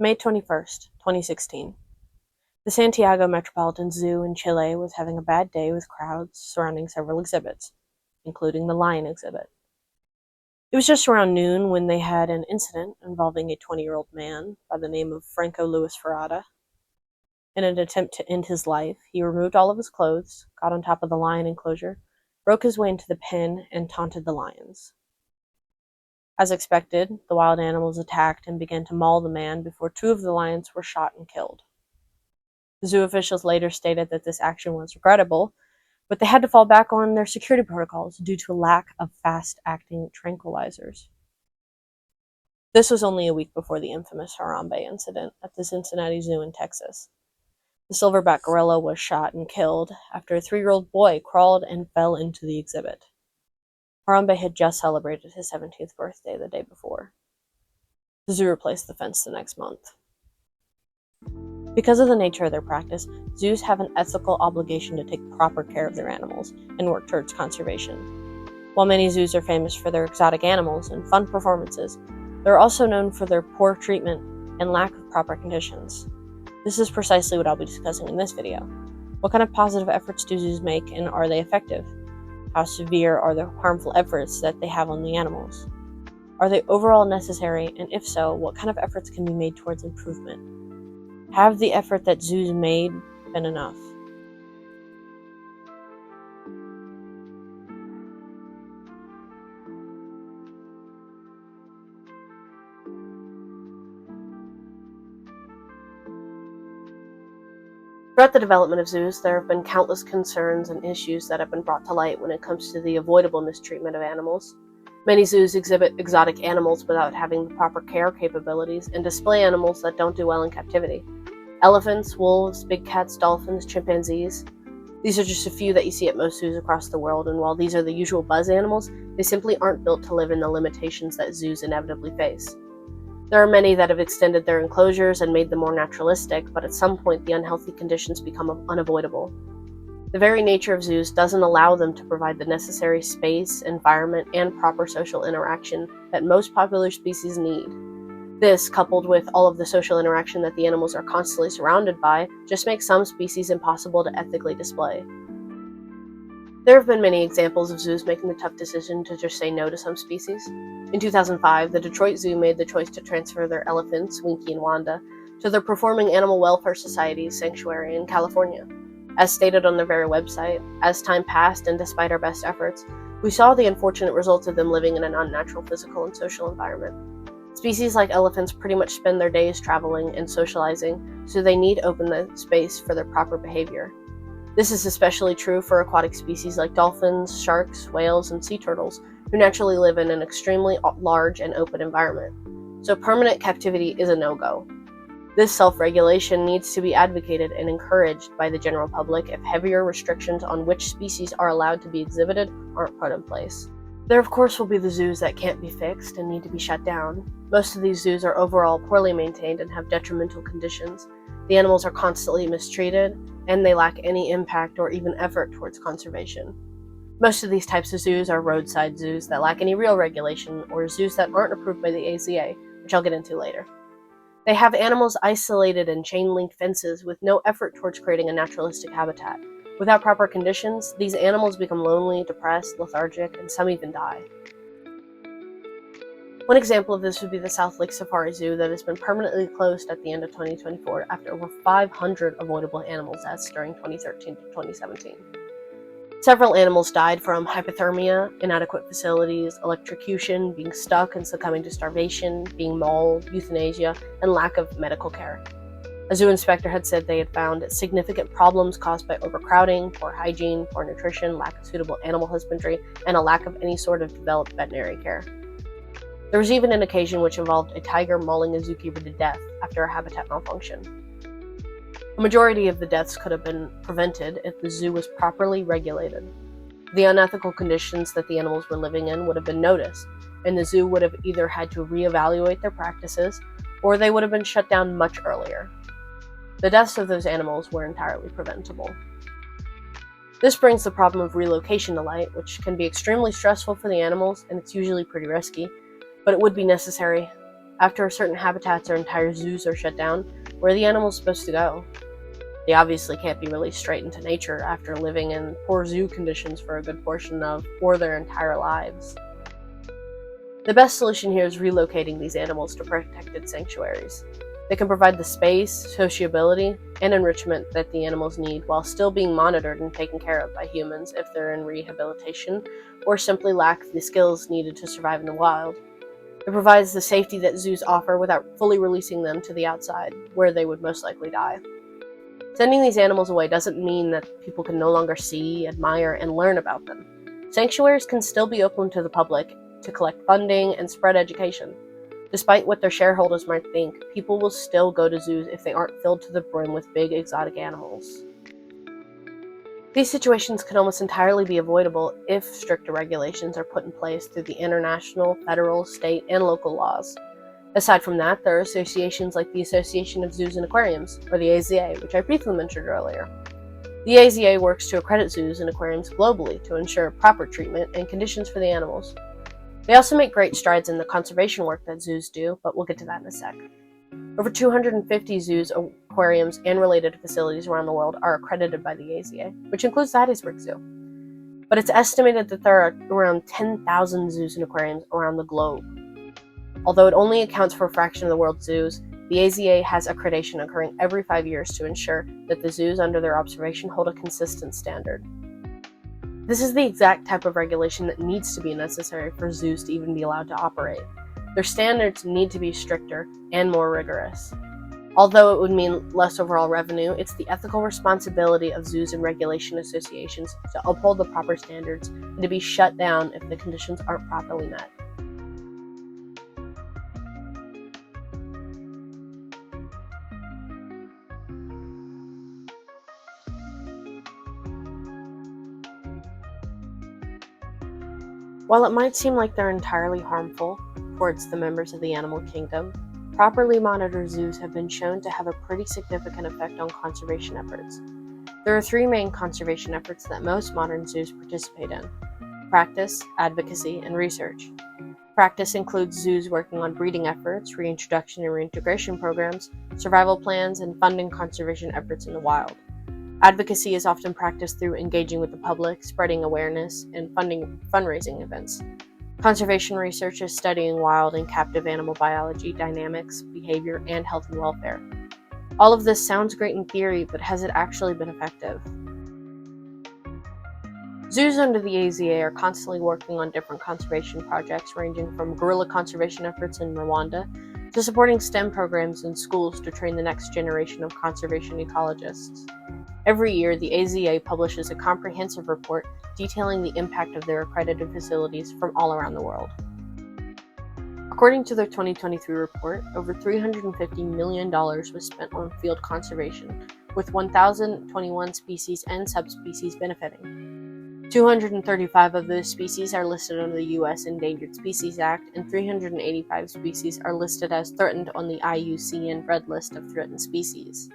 May 21st, 2016. The Santiago Metropolitan Zoo in Chile was having a bad day with crowds surrounding several exhibits, including the lion exhibit. It was just around noon when they had an incident involving a 20-year-old man by the name of Franco Luis Ferrada. In an attempt to end his life, he removed all of his clothes, got on top of the lion enclosure, broke his way into the pen, and taunted the lions. As expected, the wild animals attacked and began to maul the man before 2 of the lions were shot and killed. The zoo officials later stated that this action was regrettable, but they had to fall back on their security protocols due to a lack of fast-acting tranquilizers. This was only a week before the infamous Harambe incident at the Cincinnati Zoo in Texas. The silverback gorilla was shot and killed after a 3-year-old boy crawled and fell into the exhibit. Harambe had just celebrated his 17th birthday the day before. The zoo replaced the fence the next month. Because of the nature of their practice, zoos have an ethical obligation to take proper care of their animals and work towards conservation. While many zoos are famous for their exotic animals and fun performances, they're also known for their poor treatment and lack of proper conditions. This is precisely what I'll be discussing in this video. What kind of positive efforts do zoos make, and are they effective? How severe are the harmful efforts that they have on the animals? Are they overall necessary, and if so, what kind of efforts can be made towards improvement? Have the effort that zoos made been enough? Throughout the development of zoos, there have been countless concerns and issues that have been brought to light when it comes to the avoidable mistreatment of animals. Many zoos exhibit exotic animals without having the proper care capabilities and display animals that don't do well in captivity. Elephants, wolves, big cats, dolphins, chimpanzees. These are just a few that you see at most zoos across the world, and while these are the usual buzz animals, they simply aren't built to live in the limitations that zoos inevitably face. There are many that have extended their enclosures and made them more naturalistic, but at some point the unhealthy conditions become unavoidable. The very nature of zoos doesn't allow them to provide the necessary space, environment, and proper social interaction that most popular species need. This, coupled with all of the social interaction that the animals are constantly surrounded by, just makes some species impossible to ethically display. There have been many examples of zoos making the tough decision to just say no to some species. In 2005, the Detroit Zoo made the choice to transfer their elephants, Winky and Wanda, to the Performing Animal Welfare Society's sanctuary in California. As stated on their very website, as time passed and despite our best efforts, we saw the unfortunate results of them living in an unnatural physical and social environment. Species like elephants pretty much spend their days traveling and socializing, so they need open space for their proper behavior. This is especially true for aquatic species like dolphins, sharks, whales, and sea turtles, who naturally live in an extremely large and open environment. So permanent captivity is a no-go. This self-regulation needs to be advocated and encouraged by the general public if heavier restrictions on which species are allowed to be exhibited aren't put in place. There of course will be the zoos that can't be fixed and need to be shut down. Most of these zoos are overall poorly maintained and have detrimental conditions. The animals are constantly mistreated, and they lack any impact or even effort towards conservation. Most of these types of zoos are roadside zoos that lack any real regulation, or zoos that aren't approved by the AZA, which I'll get into later. They have animals isolated in chain-link fences with no effort towards creating a naturalistic habitat. Without proper conditions, these animals become lonely, depressed, lethargic, and some even die. One example of this would be the South Lake Safari Zoo that has been permanently closed at the end of 2024 after over 500 avoidable animal deaths during 2013 to 2017. Several animals died from hypothermia, inadequate facilities, electrocution, being stuck and succumbing to starvation, being mauled, euthanasia, and lack of medical care. A zoo inspector had said they had found significant problems caused by overcrowding, poor hygiene, poor nutrition, lack of suitable animal husbandry, and a lack of any sort of developed veterinary care. There was even an occasion which involved a tiger mauling a zookeeper to death after a habitat malfunction. A majority of the deaths could have been prevented if the zoo was properly regulated. The unethical conditions that the animals were living in would have been noticed, and the zoo would have either had to reevaluate their practices, or they would have been shut down much earlier. The deaths of those animals were entirely preventable. This brings the problem of relocation to light, which can be extremely stressful for the animals, and it's usually pretty risky, but it would be necessary After certain habitats or entire zoos are shut down, where are the animals supposed to go? They obviously can't be released straight into nature after living in poor zoo conditions for a good portion of or their entire lives. The best solution here is relocating these animals to protected sanctuaries. They can provide the space, sociability, and enrichment that the animals need while still being monitored and taken care of by humans if they're in rehabilitation or simply lack the skills needed to survive in the wild. It provides the safety that zoos offer without fully releasing them to the outside, where they would most likely die. Sending these animals away doesn't mean that people can no longer see, admire, and learn about them. Sanctuaries can still be open to the public to collect funding and spread education. Despite what their shareholders might think, people will still go to zoos if they aren't filled to the brim with big exotic animals. These situations can almost entirely be avoidable if stricter regulations are put in place through the international, federal, state, and local laws. Aside from that, there are associations like the Association of Zoos and Aquariums, or the AZA, which I briefly mentioned earlier. The AZA works to accredit zoos and aquariums globally to ensure proper treatment and conditions for the animals. They also make great strides in the conservation work that zoos do, but we'll get to that in a sec. Over 250 zoos, aquariums, and related facilities around the world are accredited by the AZA, which includes the Hattiesburg Zoo. But it's estimated that there are around 10,000 zoos and aquariums around the globe. Although it only accounts for a fraction of the world's zoos, the AZA has accreditation occurring every 5 years to ensure that the zoos under their observation hold a consistent standard. This is the exact type of regulation that needs to be necessary for zoos to even be allowed to operate. Their standards need to be stricter and more rigorous. Although it would mean less overall revenue, it's the ethical responsibility of zoos and regulation associations to uphold the proper standards and to be shut down if the conditions aren't properly met. While it might seem like they're entirely harmful towards the members of the animal kingdom, properly monitored zoos have been shown to have a pretty significant effect on conservation efforts. There are 3 main conservation efforts that most modern zoos participate in: practice, advocacy, and research. Practice includes zoos working on breeding efforts, reintroduction and reintegration programs, survival plans, and funding conservation efforts in the wild. Advocacy is often practiced through engaging with the public, spreading awareness, and funding fundraising events. Conservation research is studying wild and captive animal biology, dynamics, behavior, and health and welfare. All of this sounds great in theory, but has it actually been effective? Zoos under the AZA are constantly working on different conservation projects, ranging from gorilla conservation efforts in Rwanda to supporting STEM programs in schools to train the next generation of conservation ecologists. Every year, the AZA publishes a comprehensive report detailing the impact of their accredited facilities from all around the world. According to their 2023 report, over $350 million was spent on field conservation, with 1,021 species and subspecies benefiting. 235 of those species are listed under the U.S. Endangered Species Act, and 385 species are listed as threatened on the IUCN Red List of Threatened Species.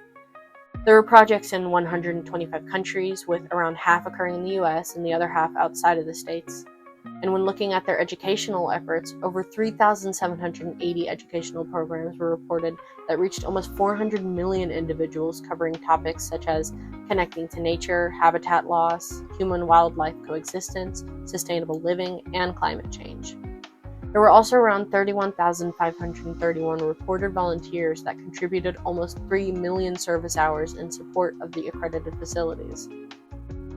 There are projects in 125 countries, with around half occurring in the US and the other half outside of the States. And when looking at their educational efforts, over 3,780 educational programs were reported that reached almost 400 million individuals, covering topics such as connecting to nature, habitat loss, human-wildlife coexistence, sustainable living, and climate change. There were also around 31,531 reported volunteers that contributed almost 3 million service hours in support of the accredited facilities.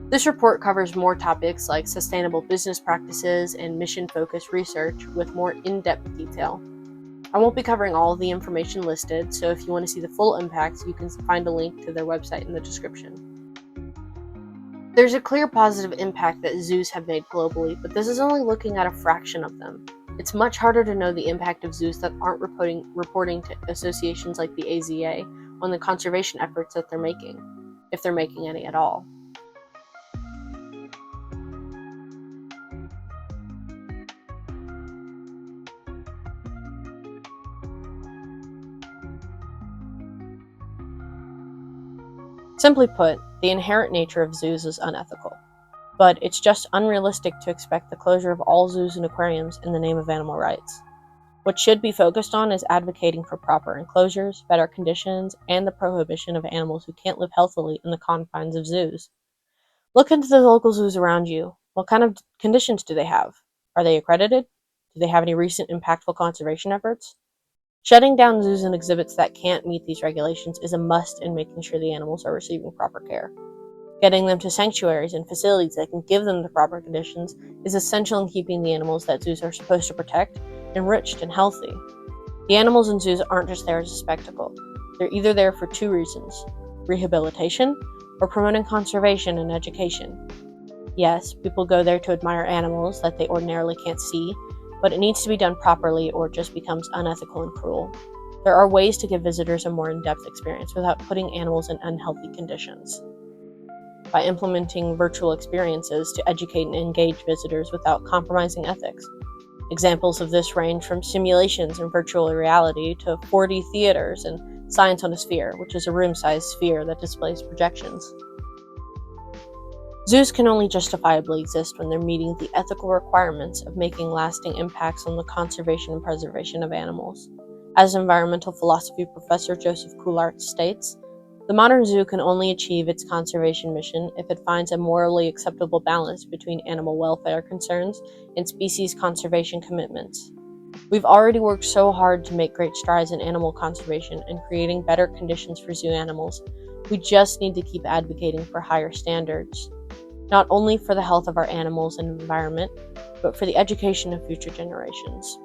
This report covers more topics like sustainable business practices and mission-focused research with more in-depth detail. I won't be covering all of the information listed, so if you want to see the full impacts, you can find a link to their website in the description. There's a clear positive impact that zoos have made globally, but this is only looking at a fraction of them. It's much harder to know the impact of zoos that aren't reporting to associations like the AZA on the conservation efforts that they're making, if they're making any at all. Simply put, the inherent nature of zoos is unethical. But it's just unrealistic to expect the closure of all zoos and aquariums in the name of animal rights. What should be focused on is advocating for proper enclosures, better conditions, and the prohibition of animals who can't live healthily in the confines of zoos. Look into the local zoos around you. What kind of conditions do they have? Are they accredited? Do they have any recent impactful conservation efforts? Shutting down zoos and exhibits that can't meet these regulations is a must in making sure the animals are receiving proper care. Getting them to sanctuaries and facilities that can give them the proper conditions is essential in keeping the animals that zoos are supposed to protect enriched and healthy. The animals in zoos aren't just there as a spectacle. They're either there for two reasons: rehabilitation or promoting conservation and education. Yes, people go there to admire animals that they ordinarily can't see, but it needs to be done properly or it just becomes unethical and cruel. There are ways to give visitors a more in-depth experience without putting animals in unhealthy conditions. By implementing virtual experiences to educate and engage visitors without compromising ethics. Examples of this range from simulations and virtual reality to 4D theaters and Science on a Sphere, which is a room-sized sphere that displays projections. Zoos can only justifiably exist when they're meeting the ethical requirements of making lasting impacts on the conservation and preservation of animals. As environmental philosophy professor Joseph Coulart states, the modern zoo can only achieve its conservation mission if it finds a morally acceptable balance between animal welfare concerns and species conservation commitments. We've already worked so hard to make great strides in animal conservation and creating better conditions for zoo animals. We just need to keep advocating for higher standards, not only for the health of our animals and environment, but for the education of future generations.